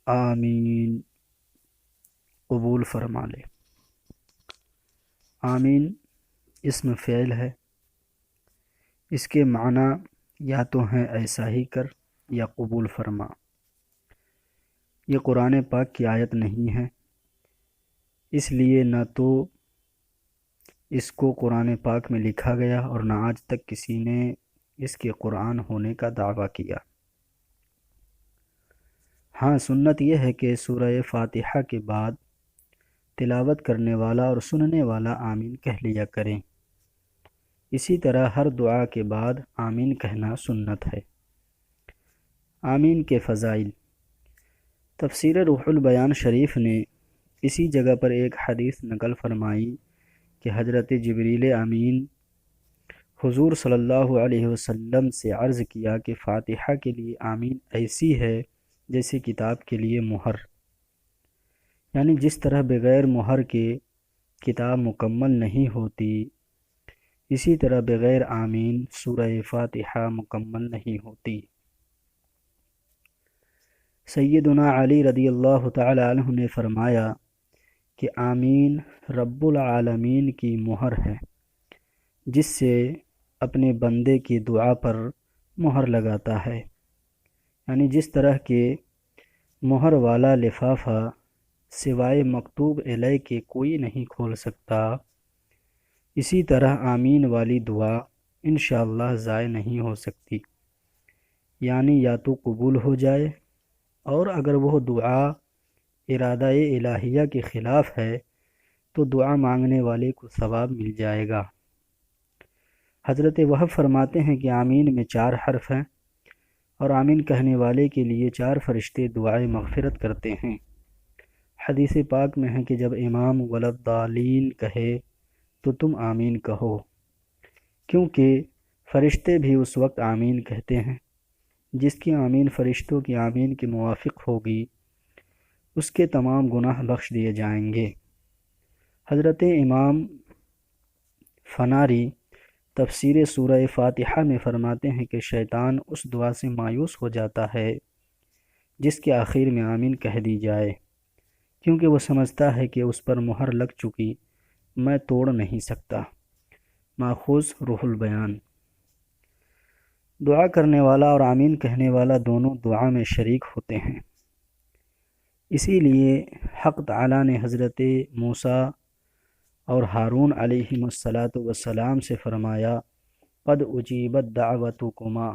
آمین قبول فرما لے۔ آمین اسم فعل ہے، اس کے معنی یا تو ہیں ایسا ہی کر یا قبول فرما۔ یہ قرآن پاک کی آیت نہیں ہے، اس لیے نہ تو اس کو قرآن پاک میں لکھا گیا اور نہ آج تک کسی نے اس کے قرآن ہونے کا دعویٰ کیا۔ ہاں، سنت یہ ہے کہ سورہ فاتحہ کے بعد تلاوت کرنے والا اور سننے والا آمین کہہ لیا کریں۔ اسی طرح ہر دعا کے بعد آمین کہنا سنت ہے۔ آمین کے فضائل۔ تفسیر روح البیان شریف نے اسی جگہ پر ایک حدیث نقل فرمائی کہ حضرت جبریل امین حضور صلی اللہ علیہ وسلم سے عرض کیا کہ فاتحہ کے لیے آمین ایسی ہے جیسے کتاب کے لیے مہر، یعنی جس طرح بغیر مہر کے کتاب مکمل نہیں ہوتی، اسی طرح بغیر آمین سورہ فاتحہ مکمل نہیں ہوتی۔ سیدنا علی رضی اللہ تعالی عنہ نے فرمایا کہ آمین رب العالمین کی مہر ہے، جس سے اپنے بندے کی دعا پر مہر لگاتا ہے، یعنی جس طرح کے مہر والا لفافہ سوائے مکتوب علیہ کے کوئی نہیں کھول سکتا، اسی طرح آمین والی دعا انشاءاللہ ضائع نہیں ہو سکتی، یعنی یا تو قبول ہو جائے، اور اگر وہ دعا ارادہ الہیہ کے خلاف ہے تو دعا مانگنے والے کو ثواب مل جائے گا۔ حضرت وہب فرماتے ہیں کہ آمین میں 4 حرف ہیں، اور آمین کہنے والے کے لیے 4 فرشتے دعائے مغفرت کرتے ہیں۔ حدیث پاک میں ہے کہ جب امام ولدالین کہے تو تم آمین کہو، کیونکہ فرشتے بھی اس وقت آمین کہتے ہیں۔ جس کی آمین فرشتوں کی آمین کے موافق ہوگی، اس کے تمام گناہ بخش دیے جائیں گے۔ حضرت امام فناری تفسیر سورہ فاتحہ میں فرماتے ہیں کہ شیطان اس دعا سے مایوس ہو جاتا ہے جس کے آخر میں آمین کہہ دی جائے، کیونکہ وہ سمجھتا ہے کہ اس پر مہر لگ چکی، میں توڑ نہیں سکتا۔ ماخوذ روح البیان۔ دعا کرنے والا اور آمین کہنے والا دونوں دعا میں شریک ہوتے ہیں، اسی لیے حق تعالی نے حضرت موسیٰ اور ہارون علیہم السلام سے فرمایا قد اجیبت دعوتکما،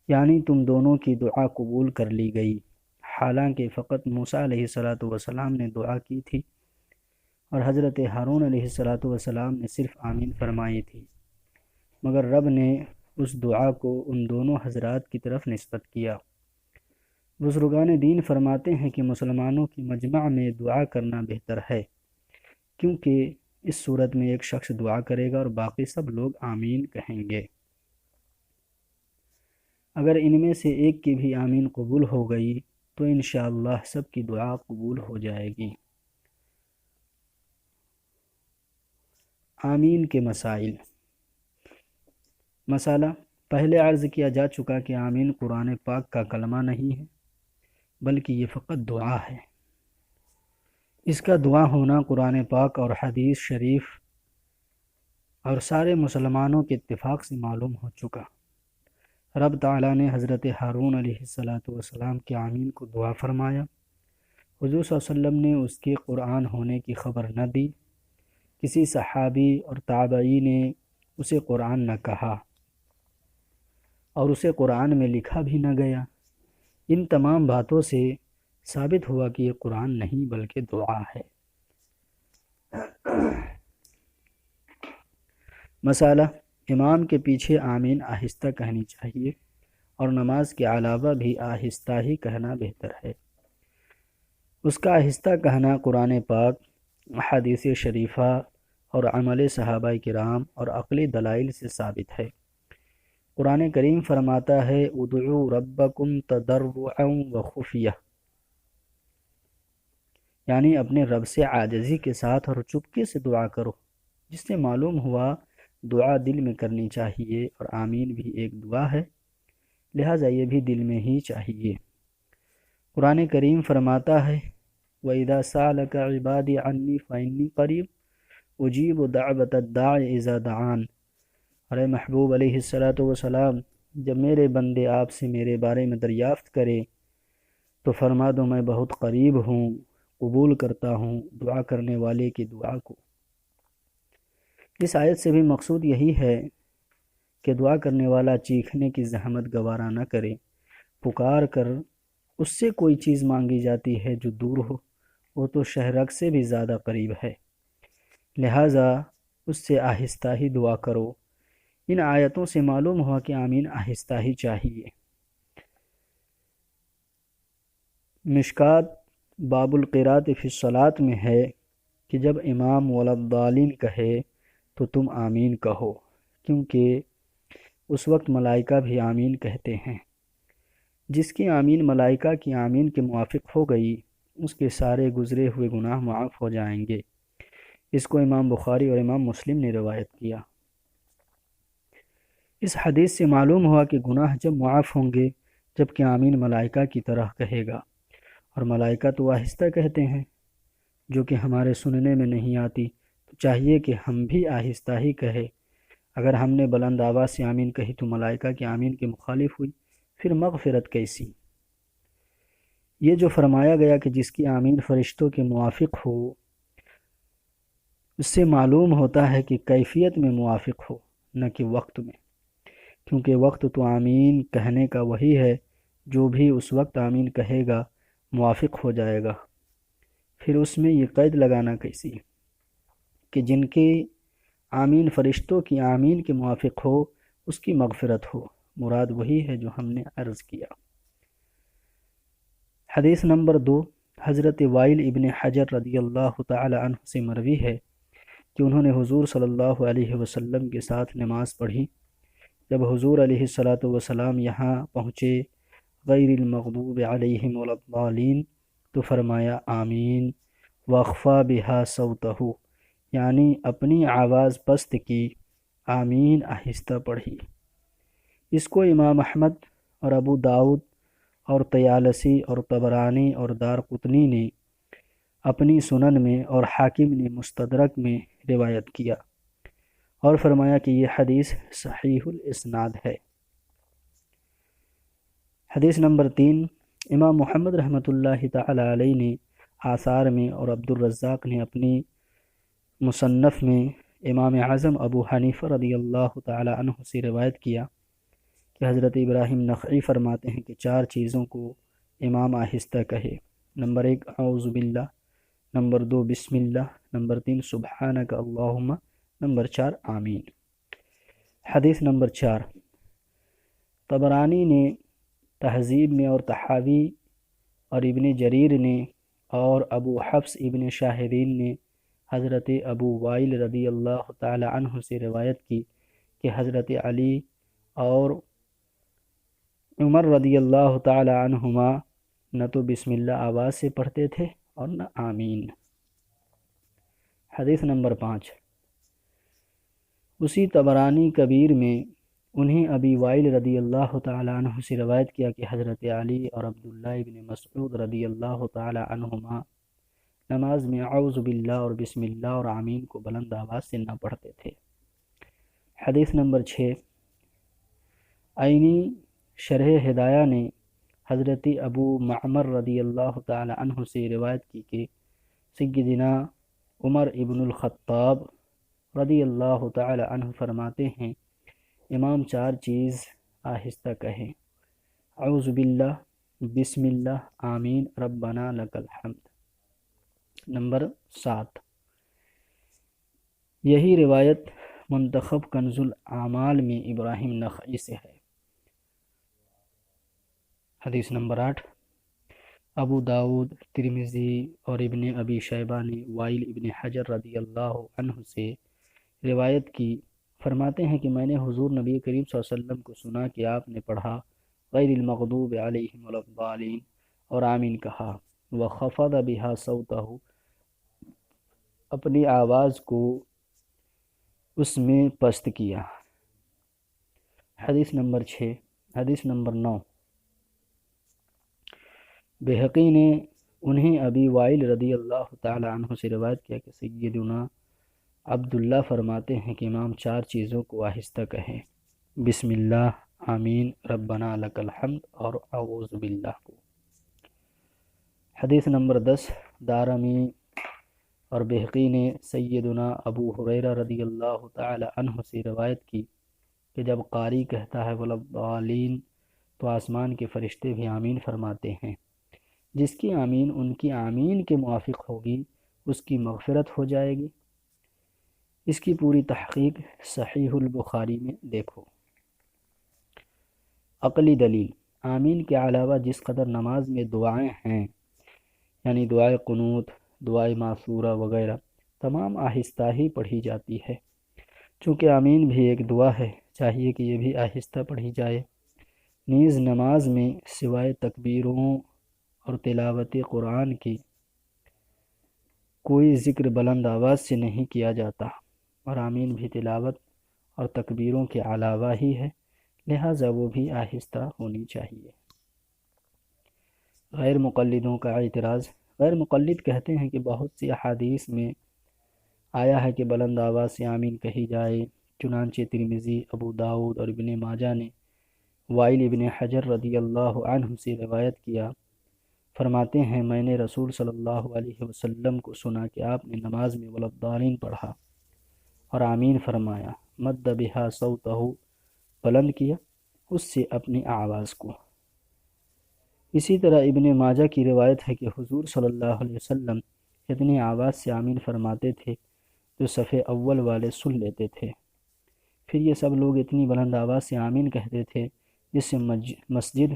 یعنی تم دونوں کی دعا قبول کر لی گئی، حالانکہ فقط موسیٰ علیہ السلام نے دعا کی تھی اور حضرت ہارون علیہ السلام نے صرف آمین فرمائی تھی، مگر رب نے اس دعا کو ان دونوں حضرات کی طرف نسبت کیا۔ بزرگان دین فرماتے ہیں کہ مسلمانوں کی مجمع میں دعا کرنا بہتر ہے، کیونکہ اس صورت میں ایک شخص دعا کرے گا اور باقی سب لوگ آمین کہیں گے۔ اگر ان میں سے ایک کی بھی آمین قبول ہو گئی تو انشاءاللہ سب کی دعا قبول ہو جائے گی۔ آمین کے مسائل۔ مسئلہ پہلے عرض کیا جا چکا کہ آمین قرآن پاک کا کلمہ نہیں ہے، بلکہ یہ فقط دعا ہے۔ اس کا دعا ہونا قرآن پاک اور حدیث شریف اور سارے مسلمانوں کے اتفاق سے معلوم ہو چکا۔ رب تعالیٰ نے حضرت ہارون علیہ السلام کے آمین کو دعا فرمایا، حضور صلی اللہ علیہ وسلم نے اس کے قرآن ہونے کی خبر نہ دی، کسی صحابی اور تابعی نے اسے قرآن نہ کہا، اور اسے قرآن میں لکھا بھی نہ گیا۔ ان تمام باتوں سے ثابت ہوا کہ یہ قرآن نہیں بلکہ دعا ہے۔ مسئلہ امام کے پیچھے آمین آہستہ کہنی چاہیے، اور نماز کے علاوہ بھی آہستہ ہی کہنا بہتر ہے۔ اس کا آہستہ کہنا قرآن پاک، حدیث شریفہ اور عمل صحابہ کرام اور عقلی دلائل سے ثابت ہے۔ قرآن کریم فرماتا ہے ادعوا ربکم تضرعا وخفیہ، یعنی اپنے رب سے عاجزی کے ساتھ اور چپکے سے دعا کرو، جس سے معلوم ہوا دعا دل میں کرنی چاہیے، اور آمین بھی ایک دعا ہے، لہٰذا یہ بھی دل میں ہی چاہیے۔ قرآن کریم فرماتا ہے وَإِذَا سَأَلَكَ عِبَادِي عَنِّي فَإِنِّي قَرِيبٌ أُجِيبُ دَعْوَةَ الدَّاعِ إِذَا دَعَانِ۔ ارے محبوب علیہ السلام، جب میرے بندے آپ سے میرے بارے میں دریافت کرے تو فرما دو میں بہت قریب ہوں، قبول کرتا ہوں دعا کرنے والے کی دعا کو۔ اس آیت سے بھی مقصود یہی ہے کہ دعا کرنے والا چیخنے کی زحمت گوارا نہ کرے، پکار کر اس سے کوئی چیز مانگی جاتی ہے جو دور ہو، وہ تو شہرک سے بھی زیادہ قریب ہے، لہٰذا اس سے آہستہ ہی دعا کرو۔ ان آیتوں سے معلوم ہوا کہ آمین آہستہ ہی چاہیے۔ مشکات باب القراءۃ فی الصلاۃ میں ہے کہ جب امام ولا الضالین کہے تو تم آمین کہو، کیونکہ اس وقت ملائکہ بھی آمین کہتے ہیں۔ جس کی آمین ملائکہ کی آمین کے موافق ہو گئی، اس کے سارے گزرے ہوئے گناہ معاف ہو جائیں گے۔ اس کو امام بخاری اور امام مسلم نے روایت کیا۔ اس حدیث سے معلوم ہوا کہ گناہ جب معاف ہوں گے جب کہ آمین ملائکہ کی طرح کہے گا، اور ملائکہ تو آہستہ کہتے ہیں جو کہ ہمارے سننے میں نہیں آتی، تو چاہیے کہ ہم بھی آہستہ ہی کہیں۔ اگر ہم نے بلند آواز سے آمین کہی تو ملائکہ کی آمین کے مخالف ہوئی، پھر مغفرت کیسی؟ یہ جو فرمایا گیا کہ جس کی آمین فرشتوں کے موافق ہو، اس سے معلوم ہوتا ہے کہ کیفیت میں موافق ہو نہ کہ وقت میں، کیونکہ وقت تو آمین کہنے کا وہی ہے جو بھی اس وقت آمین کہے گا موافق ہو جائے گا۔ پھر اس میں یہ قید لگانا کیسی کہ جن کی آمین فرشتوں کی آمین کے موافق ہو اس کی مغفرت ہو، مراد وہی ہے جو ہم نے عرض کیا۔ حدیث نمبر 2، حضرت وائل ابن حجر رضی اللہ تعالی عنہ سے مروی ہے کہ انہوں نے حضور صلی اللہ علیہ وسلم کے ساتھ نماز پڑھی۔ جب حضور علیہ السلام یہاں پہنچے غیر المغضوب علیہم ولا الضالین تو فرمایا آمین، واخفا بہا صوتہ، یعنی اپنی آواز پست کی، آمین آہستہ پڑھی۔ اس کو امام احمد اور ابو داؤد اور طیالسی اور طبرانی اور دارقطنی نے اپنی سنن میں اور حاکم نے مستدرک میں روایت کیا، اور فرمایا کہ یہ حدیث صحیح الاسناد ہے۔ حدیث نمبر 3، امام محمد رحمۃ اللہ تعالی علیہ نے آثار میں اور عبد الرزاق نے اپنی مصنف میں امام اعظم ابو حنیفہ رضی اللہ تعالی عنہ سے روایت کیا کہ حضرت ابراہیم نخعی فرماتے ہیں کہ 4 چیزوں کو امام آہستہ کہے۔ نمبر 1 اعوذ باللہ، نمبر 2 بسم اللہ، نمبر 3 سبحانک اللہم، نمبر 4 آمین۔ حدیث نمبر 4، طبرانی نے تہذیب میں اور تحاوی اور ابن جریر نے اور ابو حفص ابن شاہدین نے حضرت ابو وائل رضی اللہ تعالی عنہ سے روایت کی کہ حضرت علی اور عمر رضی اللہ تعالی عنہما نہ تو بسم اللہ آواز سے پڑھتے تھے اور نہ آمین۔ حدیث نمبر 5، اسی طبرانی کبیر میں انہیں ابی وائل رضی اللہ تعالی عنہ سے روایت کیا کہ حضرت علی اور عبداللہ ابن مسعود رضی اللہ تعالی عنہما نماز میں اعوذ باللہ اور بسم اللہ اور آمین کو بلند آواز سے نہ پڑھتے تھے۔ حدیث نمبر 6، عینی شرح ہدایہ نے حضرت ابو معمر رضی اللہ تعالی عنہ سے روایت کی کہ سیدنا عمر ابن الخطاب رضی اللہ تعالی عنہ فرماتے ہیں امام 4 چیز آہستہ کہیں، اعوذ باللہ، بسم اللہ، آمین، ربنا لک الحمد۔ نمبر 7، یہی روایت منتخب کنز الاعمال میں ابراہیم نخعی سے ہے۔ حدیث نمبر 8، ابو داؤد، ترمذی اور ابن ابی شیبہ نے وائل ابن حجر رضی اللہ عنہ سے روایت کی، فرماتے ہیں کہ میں نے حضور نبی کریم صلی اللہ علیہ وسلم کو سنا کہ آپ نے پڑھا غیر المغضوب علیہم ولا الضالین اور آمین کہا، وخفض بہا صوتہ، اپنی آواز کو اس میں پست کیا۔ حدیث نمبر 6، حدیث نمبر 9، بہقی نے انہیں ابی وائل رضی اللہ تعالی عنہ سے روایت کیا کہ سیدنا عبداللہ فرماتے ہیں کہ امام 4 چیزوں کو آہستہ کہیں، بسم اللہ، آمین، ربنا لک الحمد اور اعوذ باللہ کو۔ حدیث نمبر 10، دارمی اور بہقی نے سیدنا ابو ہریرہ رضی اللہ تعالی عنہ سے روایت کی کہ جب قاری کہتا ہے والضالین تو آسمان کے فرشتے بھی آمین فرماتے ہیں، جس کی آمین ان کی آمین کے موافق ہوگی اس کی مغفرت ہو جائے گی۔ اس کی پوری تحقیق صحیح البخاری میں دیکھو۔ عقلی دلیل، آمین کے علاوہ جس قدر نماز میں دعائیں ہیں، یعنی دعائے قنوت، دعائے معصورہ وغیرہ، تمام آہستہ ہی پڑھی جاتی ہے۔ چونکہ آمین بھی ایک دعا ہے، چاہیے کہ یہ بھی آہستہ پڑھی جائے۔ نیز نماز میں سوائے تکبیروں اور تلاوت قرآن کی کوئی ذکر بلند آواز سے نہیں کیا جاتا، اور آمین بھی تلاوت اور تکبیروں کے علاوہ ہی ہے، لہٰذا وہ بھی آہستہ ہونی چاہیے۔ غیر مقلدوں کا اعتراض، غیر مقلد کہتے ہیں کہ بہت سی احادیث میں آیا ہے کہ بلند آواز سے آمین کہی جائے، چنانچہ ترمذی، ابو داؤد اور ابن ماجہ نے وائل ابن حجر رضی اللہ عنہ سے روایت کیا، فرماتے ہیں میں نے رسول صلی اللہ علیہ وسلم کو سنا کہ آپ نے نماز میں والضالین پڑھا اور آمین فرمایا، مد بہا صوتہ، بلند کیا اس سے اپنی آواز کو۔ اسی طرح ابن ماجہ کی روایت ہے کہ حضور صلی اللہ علیہ وسلم اتنی آواز سے آمین فرماتے تھے جو صف اول والے سن لیتے تھے، پھر یہ سب لوگ اتنی بلند آواز سے آمین کہتے تھے جس سے مسجد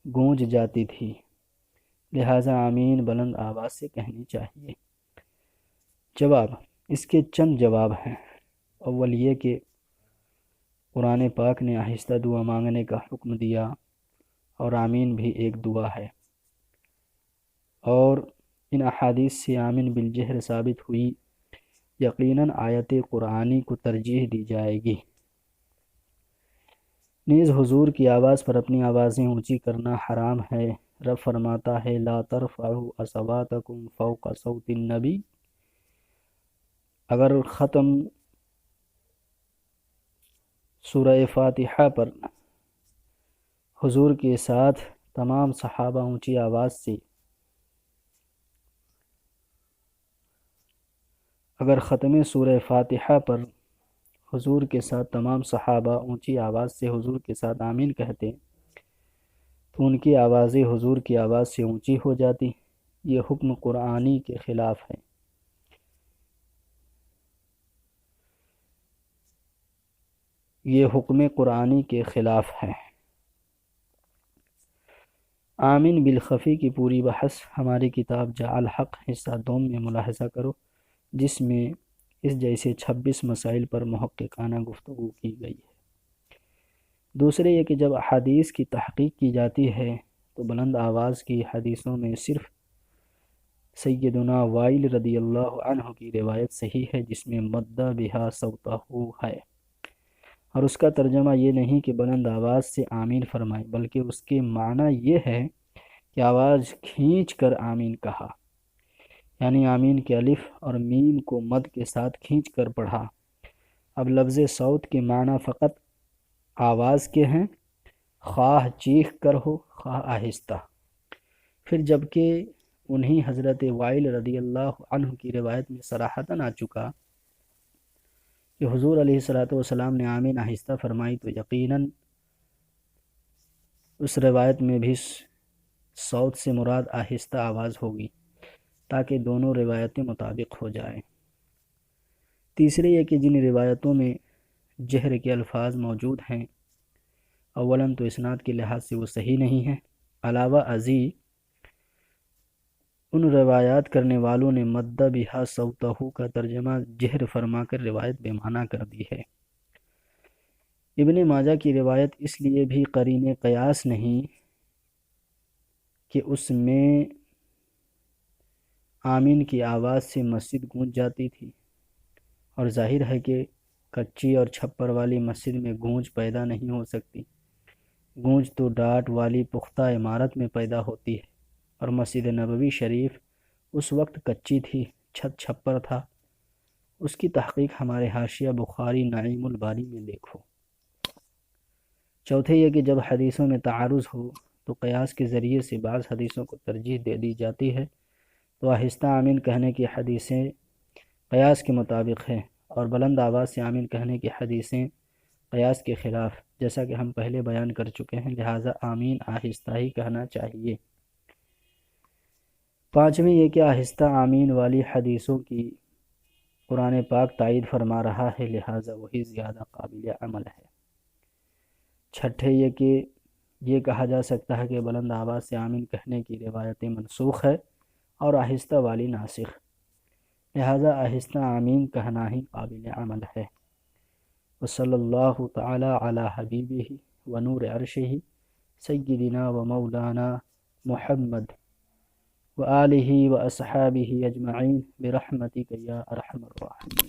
گونج جاتی تھی، لہٰذا آمین بلند آواز سے کہنی چاہیے۔ جواب، اس کے چند جواب ہیں۔ اول یہ کہ قرآن پاک نے آہستہ دعا مانگنے کا حکم دیا، اور آمین بھی ایک دعا ہے، اور ان احادیث سے آمین بالجہر ثابت ہوئی، یقیناً آیت قرآنی کو ترجیح دی جائے گی۔ نیز حضور کی آواز پر اپنی آوازیں اونچی کرنا حرام ہے۔ رب فرماتا ہے لا ترفعوا اصواتکم فوق صوت النبی۔ اگر ختم سورہ فاتحہ پر حضور کے ساتھ تمام صحابہ اونچی آواز سے اگر ختم سورہ فاتحہ پر حضور کے ساتھ تمام صحابہ اونچی آواز سے حضور کے ساتھ آمین کہتے تو ان کی آوازیں حضور کی آواز سے اونچی ہو جاتی۔ یہ حکم قرآنی کے خلاف ہے۔ یہ حکم قرآنی کے خلاف ہے۔ آمین بالخفی کی پوری بحث ہماری کتاب جاء الحق حصہ دوم میں ملاحظہ کرو، جس میں اس جیسے 26 مسائل پر محققانہ گفتگو کی گئی ہے۔ دوسرے یہ کہ جب احادیث کی تحقیق کی جاتی ہے تو بلند آواز کی حدیثوں میں صرف سیدنا وائل رضی اللہ عنہ کی روایت صحیح ہے جس میں مد بہا صوتہ ہے، اور اس کا ترجمہ یہ نہیں کہ بلند آواز سے آمین فرمائے، بلکہ اس کے معنی یہ ہے کہ آواز کھینچ کر آمین کہا، یعنی آمین کے الف اور میم کو مد کے ساتھ کھینچ کر پڑھا۔ اب لفظ صوت کے معنی فقط آواز کے ہیں، خواہ چیخ کر ہو خواہ آہستہ۔ پھر جبکہ انہی حضرت وائل رضی اللہ عنہ کی روایت میں صراحتاً آ چکا کہ حضور علیہ السلام نے آمین آہستہ فرمائی، تو یقیناً اس روایت میں بھی صوت سے مراد آہستہ آواز ہوگی تاکہ دونوں روایتیں مطابق ہو جائیں۔ تیسرے یہ کہ جن روایتوں میں جہر کے الفاظ موجود ہیں، اولاً تو اسناد کے لحاظ سے وہ صحیح نہیں ہیں، علاوہ ازیں ان روایات کرنے والوں نے مد بہا صوتہ کا ترجمہ جہر فرما کر روایت بے معنی کر دی ہے۔ ابن ماجہ کی روایت اس لیے بھی قرین قیاس نہیں کہ اس میں آمین کی آواز سے مسجد گونج جاتی تھی، اور ظاہر ہے کہ کچی اور چھپر والی مسجد میں گونج پیدا نہیں ہو سکتی، گونج تو ڈاٹ والی پختہ عمارت میں پیدا ہوتی ہے۔ اور مسجد نبوی شریف اس وقت کچی تھی، چھت چھپر تھا۔ اس کی تحقیق ہمارے حاشیہ بخاری نعیم الباری میں دیکھو۔ چوتھے یہ کہ جب حدیثوں میں تعارض ہو تو قیاس کے ذریعے سے بعض حدیثوں کو ترجیح دے دی جاتی ہے، تو آہستہ آمین کہنے کی حدیثیں قیاس کے مطابق ہیں، اور بلند آواز سے آمین کہنے کی حدیثیں قیاس کے خلاف، جیسا کہ ہم پہلے بیان کر چکے ہیں، لہٰذا آمین آہستہ ہی کہنا چاہیے۔ پانچویں یہ کہ آہستہ آمین والی حدیثوں کی قرآن پاک تائید فرما رہا ہے، لہٰذا وہی زیادہ قابل عمل ہے۔ چھٹے یہ کہ یہ کہا جا سکتا ہے کہ بلند آواز سے آمین کہنے کی روایتیں منسوخ ہے اور آہستہ والی ناسخ، لہٰذا آہستہ آمین کہنا ہی قابل عمل ہے۔ وصلی اللہ تعالی علی حبیبہ ونور عرشہ سیدنا و مولانا محمد وآلہ واصحابہ اجمعین برحمتک یا ارحم الراحمین۔